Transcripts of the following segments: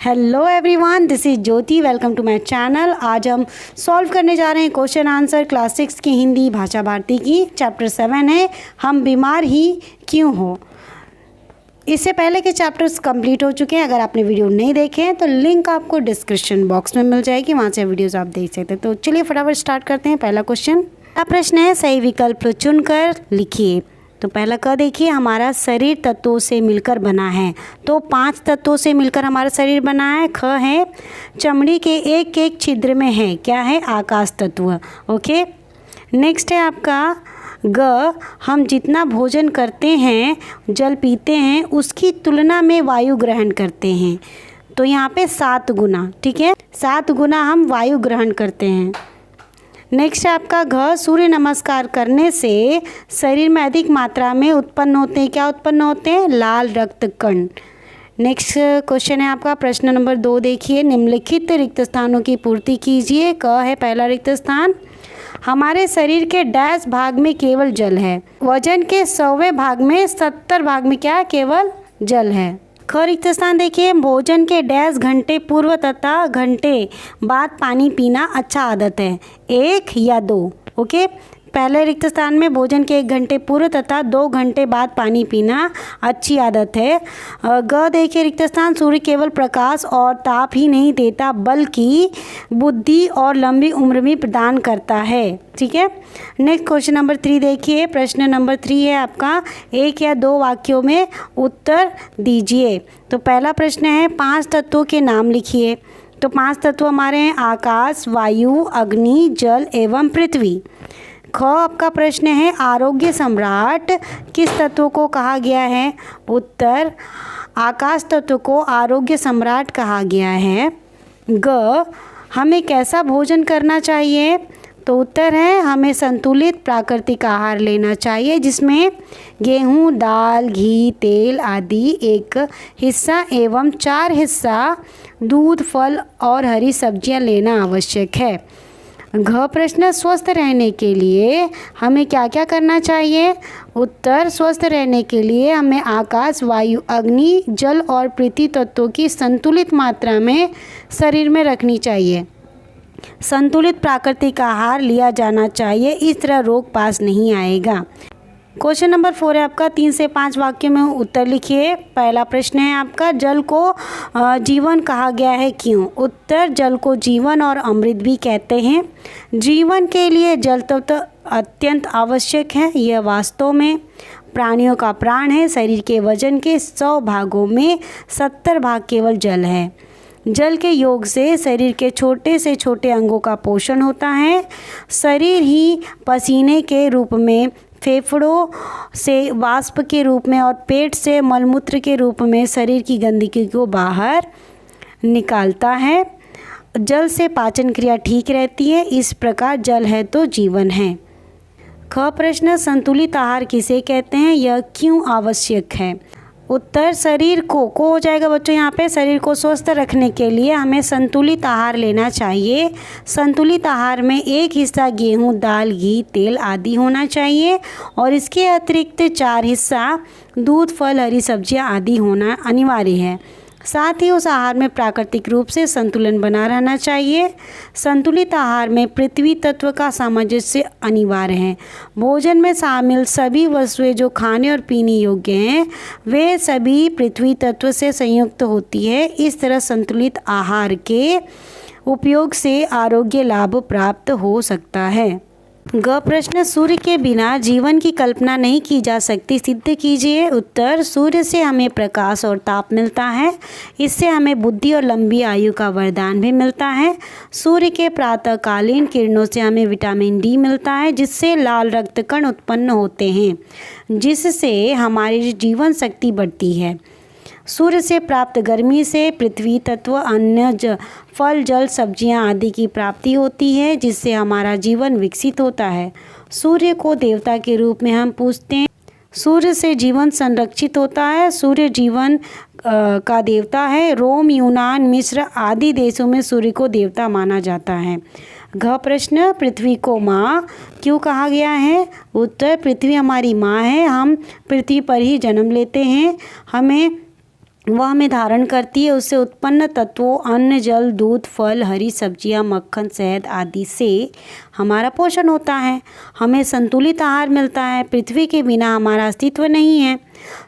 Hello everyone, this is Jyoti. Welcome to my channel. आज हम solve करने जा रहे हैं क्वेश्चन आंसर क्लास 6 की हिंदी भाषा भारती की। चैप्टर 7 है हम बीमार ही क्यों हो। इससे पहले के चैप्टर्स कंप्लीट हो चुके हैं। अगर आपने वीडियो नहीं देखे हैं तो लिंक आपको डिस्क्रिप्शन बॉक्स में मिल जाएगी, वहाँ से वीडियोज़ आप देख सकते हैं। तो चलिए फटाफट स्टार्ट करते हैं। पहला प्रश्न है सही विकल्प चुनकर लिखिए। तो पहला क देखिए, हमारा शरीर तत्वों से मिलकर बना है। तो 5 तत्वों से मिलकर हमारा शरीर बना है। ख है चमड़ी के एक एक छिद्र में है, क्या है, आकाश तत्व। ओके, नेक्स्ट है आपका ग, हम जितना भोजन करते हैं, जल पीते हैं, उसकी तुलना में वायु ग्रहण करते हैं। तो यहाँ पे 7 गुना, ठीक है, 7 गुना हम वायु ग्रहण करते हैं। नेक्स्ट है आपका घ, सूर्य नमस्कार करने से शरीर में अधिक मात्रा में उत्पन्न होते हैं, क्या उत्पन्न होते हैं, लाल रक्त कण। नेक्स्ट क्वेश्चन है आपका प्रश्न नंबर 2 देखिए, निम्नलिखित रिक्त स्थानों की पूर्ति कीजिए। क है पहला रिक्त स्थान, हमारे शरीर के डैश भाग में केवल जल है। वजन के 100वें भाग में 70 भाग में क्या केवल जल है। ख रिक्त स्थान देखिए, भोजन के डैश घंटे पूर्व तथा घंटे बाद पानी पीना अच्छा आदत है, 1 या 2। ओके, पहले रिक्त स्थान में भोजन के 1 घंटे पूर्व तथा 2 घंटे बाद पानी पीना अच्छी आदत है। ग देखिए रिक्त स्थान, सूर्य केवल प्रकाश और ताप ही नहीं देता बल्कि बुद्धि और लंबी उम्र भी प्रदान करता है, ठीक है। नेक्स्ट क्वेश्चन नंबर 3 देखिए, प्रश्न नंबर 3 है आपका 1 या 2 वाक्यों में उत्तर दीजिए। तो पहला प्रश्न है 5 तत्वों के नाम लिखिए। तो 5 तत्व हमारे हैं आकाश, वायु, अग्नि, जल एवं पृथ्वी। ख आपका प्रश्न है आरोग्य सम्राट किस तत्व को कहा गया है। उत्तर, आकाश तत्व को आरोग्य सम्राट कहा गया है। ग, हमें कैसा भोजन करना चाहिए। तो उत्तर है हमें संतुलित प्राकृतिक आहार लेना चाहिए, जिसमें गेहूँ, दाल, घी, तेल आदि एक हिस्सा एवं 4 हिस्सा दूध, फल और हरी सब्जियां लेना आवश्यक है। घ प्रश्न, स्वस्थ रहने के लिए हमें क्या क्या करना चाहिए। उत्तर, स्वस्थ रहने के लिए हमें आकाश, वायु, अग्नि, जल और पृथ्वी तत्वों की संतुलित मात्रा में शरीर में रखनी चाहिए। संतुलित प्राकृतिक आहार लिया जाना चाहिए, इस तरह रोग पास नहीं आएगा। क्वेश्चन नंबर 4 है आपका 3 से 5 वाक्यों में उत्तर लिखिए। पहला प्रश्न है आपका जल को जीवन कहा गया है, क्यों। उत्तर, जल को जीवन और अमृत भी कहते हैं। जीवन के लिए जल तत्व अत्यंत आवश्यक है, यह वास्तव में प्राणियों का प्राण है। शरीर के वजन के 100 भागों में 70 भाग केवल जल है। जल के योग से शरीर के छोटे से छोटे अंगों का पोषण होता है। शरीर ही पसीने के रूप में, फेफड़ों से वाष्प के रूप में और पेट से मलमूत्र के रूप में शरीर की गंदगी को बाहर निकालता है। जल से पाचन क्रिया ठीक रहती है, इस प्रकार जल है तो जीवन है। ख प्रश्न, संतुलित आहार किसे कहते हैं, यह क्यों आवश्यक है। उत्तर, शरीर को हो जाएगा बच्चों, यहाँ पे शरीर को स्वस्थ रखने के लिए हमें संतुलित आहार लेना चाहिए। संतुलित आहार में 1 हिस्सा गेहूँ, दाल, घी, तेल आदि होना चाहिए और इसके अतिरिक्त 4 हिस्सा दूध, फल, हरी सब्जियाँ आदि होना अनिवार्य है। साथ ही उस आहार में प्राकृतिक रूप से संतुलन बना रहना चाहिए। संतुलित आहार में पृथ्वी तत्व का सामंजस्य अनिवार्य है। भोजन में शामिल सभी वस्तुएं जो खाने और पीने योग्य हैं, वे सभी पृथ्वी तत्व से संयुक्त होती है। इस तरह संतुलित आहार के उपयोग से आरोग्य लाभ प्राप्त हो सकता है। ग प्रश्न, सूर्य के बिना जीवन की कल्पना नहीं की जा सकती, सिद्ध कीजिए। उत्तर, सूर्य से हमें प्रकाश और ताप मिलता है, इससे हमें बुद्धि और लंबी आयु का वरदान भी मिलता है। सूर्य के प्रातःकालीन किरणों से हमें विटामिन डी मिलता है, जिससे लाल रक्त कण उत्पन्न होते हैं, जिससे हमारी जीवन शक्ति बढ़ती है। सूर्य से प्राप्त गर्मी से पृथ्वी तत्व, अन्न, फल, जल, सब्जियां आदि की प्राप्ति होती है, जिससे हमारा जीवन विकसित होता है। सूर्य को देवता के रूप में हम पूजते हैं। सूर्य से जीवन संरक्षित होता है। सूर्य जीवन का देवता है। रोम, यूनान, मिस्र आदि देशों में सूर्य को देवता माना जाता है। घ प्रश्न, पृथ्वी को माँ क्यों कहा गया है। उत्तर, पृथ्वी हमारी माँ है। हम पृथ्वी पर ही जन्म लेते हैं। हमें वह हमें धारण करती है। उससे उत्पन्न तत्वों अन्न, जल, दूध, फल, हरी सब्जियां, मक्खन, शहद आदि से हमारा पोषण होता है। हमें संतुलित आहार मिलता है। पृथ्वी के बिना हमारा अस्तित्व नहीं है।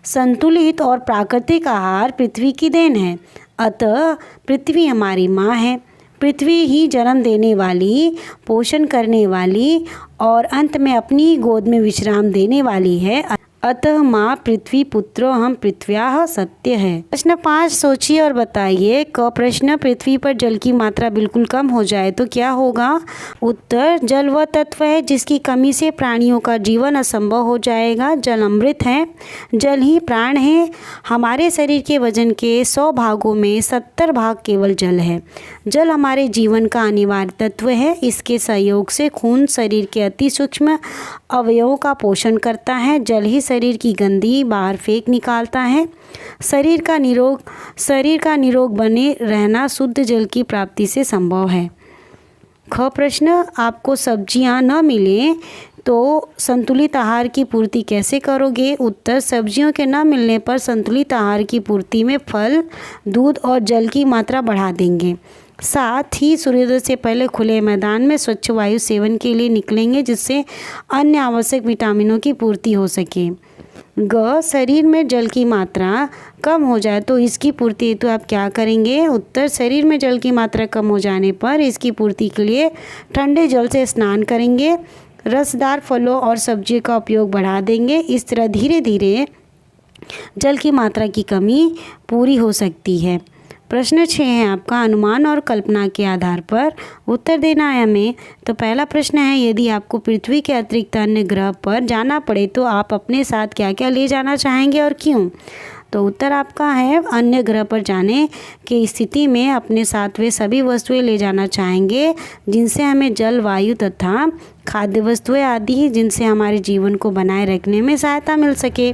संतुलित और प्राकृतिक आहार पृथ्वी की देन है। अतः पृथ्वी हमारी माँ है। पृथ्वी ही जन्म देने वाली, पोषण करने वाली और अंत में अपनी गोद में विश्राम देने वाली है। अतः माँ पृथ्वी पुत्रो हम पृथ्व्याः सत्य है। प्रश्न 5 सोचिए और बताइए। क प्रश्न, पृथ्वी पर जल की मात्रा बिल्कुल कम हो जाए तो क्या होगा? उत्तर, जल वह तत्व है जिसकी कमी से प्राणियों का जीवन असंभव हो जाएगा। जल अमृत है। जल ही प्राण है। हमारे शरीर के वजन के 100 भागों में 70 भाग केवल जल है। जल हमारे जीवन का अनिवार्य तत्व है। इसके सहयोग से खून शरीर के अति सूक्ष्म अवयवों का पोषण करता है। जल ही शरीर की गंदगी बाहर फेंक निकालता है। शरीर का निरोग बने रहना शुद्ध जल की प्राप्ति से संभव है। ख प्रश्न, आपको सब्जियां न मिले तो संतुलित आहार की पूर्ति कैसे करोगे? उत्तर, सब्जियों के न मिलने पर संतुलित आहार की पूर्ति में फल, दूध और जल की मात्रा बढ़ा देंगे। साथ ही सूर्योदय से पहले खुले मैदान में स्वच्छ वायु सेवन के लिए निकलेंगे, जिससे अन्य आवश्यक विटामिनों की पूर्ति हो सके। ग, शरीर में जल की मात्रा कम हो जाए तो इसकी पूर्ति हेतु आप क्या करेंगे? उत्तर, शरीर में जल की मात्रा कम हो जाने पर इसकी पूर्ति के लिए ठंडे जल से स्नान करेंगे, रसदार फलों और सब्जियों का उपयोग बढ़ा देंगे। इस तरह धीरे धीरे जल की मात्रा की कमी पूरी हो सकती है। प्रश्न 6 है आपका, अनुमान और कल्पना के आधार पर उत्तर देना है हमें। तो पहला प्रश्न है, यदि आपको पृथ्वी के अतिरिक्त अन्य ग्रह पर जाना पड़े तो आप अपने साथ क्या क्या ले जाना चाहेंगे और क्यों? तो उत्तर आपका है, अन्य ग्रह पर जाने की स्थिति में अपने साथ वे सभी वस्तुएं ले जाना चाहेंगे जिनसे हमें जल, वायु तथा खाद्य वस्तुएं आदि जिनसे हमारे जीवन को बनाए रखने में सहायता मिल सके।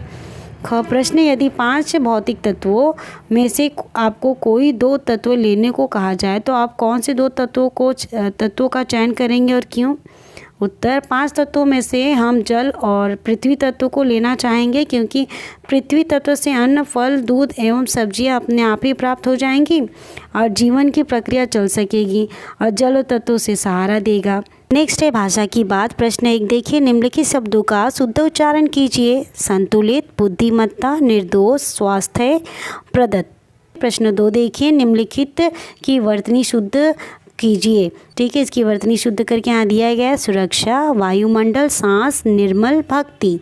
ख प्रश्न, यदि 5 भौतिक तत्वों में से आपको कोई 2 तत्व लेने को कहा जाए तो आप कौन से 2 तत्वों का चयन करेंगे और क्यों? उत्तर, 5 तत्वों में से हम जल और पृथ्वी तत्व को लेना चाहेंगे, क्योंकि पृथ्वी तत्व से अन्न, फल, दूध एवं सब्जियां अपने आप ही प्राप्त हो जाएंगी और जीवन की प्रक्रिया चल सकेगी और जल तत्व से सहारा देगा। नेक्स्ट है भाषा की बात। प्रश्न 1 देखिए, निम्नलिखित शब्दों का शुद्ध उच्चारण कीजिए। संतुलित, बुद्धिमत्ता, निर्दोष, स्वास्थ्य, प्रदत्त। प्रश्न 2 देखिए, निम्नलिखित की वर्तनी शुद्ध कीजिए। ठीक है, इसकी वर्तनी शुद्ध करके यहाँ दिया गया है, सुरक्षा, वायुमंडल, सांस, निर्मल, भक्ति।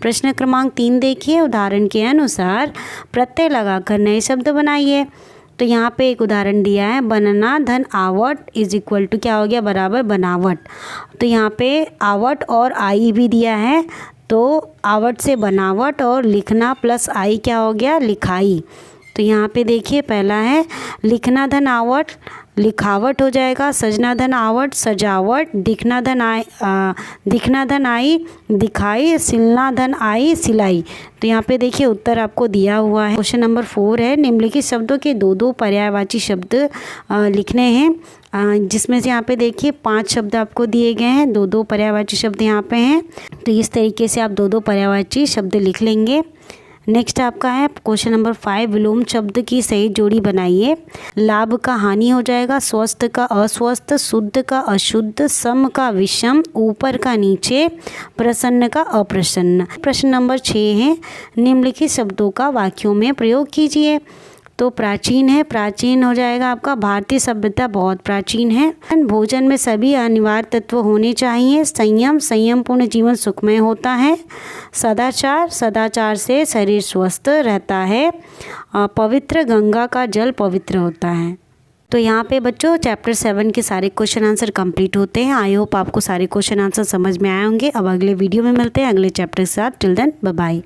प्रश्न क्रमांक 3 देखिए, उदाहरण के अनुसार प्रत्यय लगाकर नए शब्द बनाइए। तो यहाँ पे एक उदाहरण दिया है, बनना धन आवट इज इक्वल टू क्या हो गया, बराबर बनावट। तो यहाँ पे आवट और आई भी दिया है, तो आवट से बनावट और लिखना प्लस आई क्या हो गया, लिखाई। तो यहाँ पे देखिए, पहला है लिखना धन आवट, लिखावट हो जाएगा, सजना धन आवट, सजावट, दिखना धन आई, दिखाई, सिलना धन आई, सिलाई। तो यहाँ पे देखिए उत्तर आपको दिया हुआ है। क्वेश्चन नंबर 4 है, निम्नलिखित शब्दों के 2 पर्यायवाची शब्द लिखने हैं, जिसमें से यहाँ पे देखिए 5 शब्द आपको दिए गए हैं, 2 पर्यायवाची शब्द यहाँ पे हैं। तो इस तरीके से आप 2 पर्यायवाची शब्द लिख लेंगे। नेक्स्ट आपका है क्वेश्चन नंबर 5, विलोम शब्द की सही जोड़ी बनाइए। लाभ का हानि हो जाएगा, स्वस्थ का अस्वस्थ, शुद्ध का अशुद्ध, सम का विषम, ऊपर का नीचे, प्रसन्न का अप्रसन्न। प्रश्न नंबर 6 है, निम्नलिखित शब्दों का वाक्यों में प्रयोग कीजिए। तो प्राचीन है, प्राचीन हो जाएगा आपका, भारतीय सभ्यता बहुत प्राचीन है। भोजन में सभी अनिवार्य तत्व होने चाहिए। संयम, संयमपूर्ण जीवन सुखमय होता है। सदाचार, सदाचार से शरीर स्वस्थ रहता है। पवित्र, गंगा का जल पवित्र होता है। तो यहाँ पे बच्चों चैप्टर 7 के सारे क्वेश्चन आंसर कंप्लीट होते हैं। आई होप आपको सारे क्वेश्चन आंसर समझ में आए होंगे। अब अगले वीडियो में मिलते हैं अगले चैप्टर के साथ। Till then bye bye.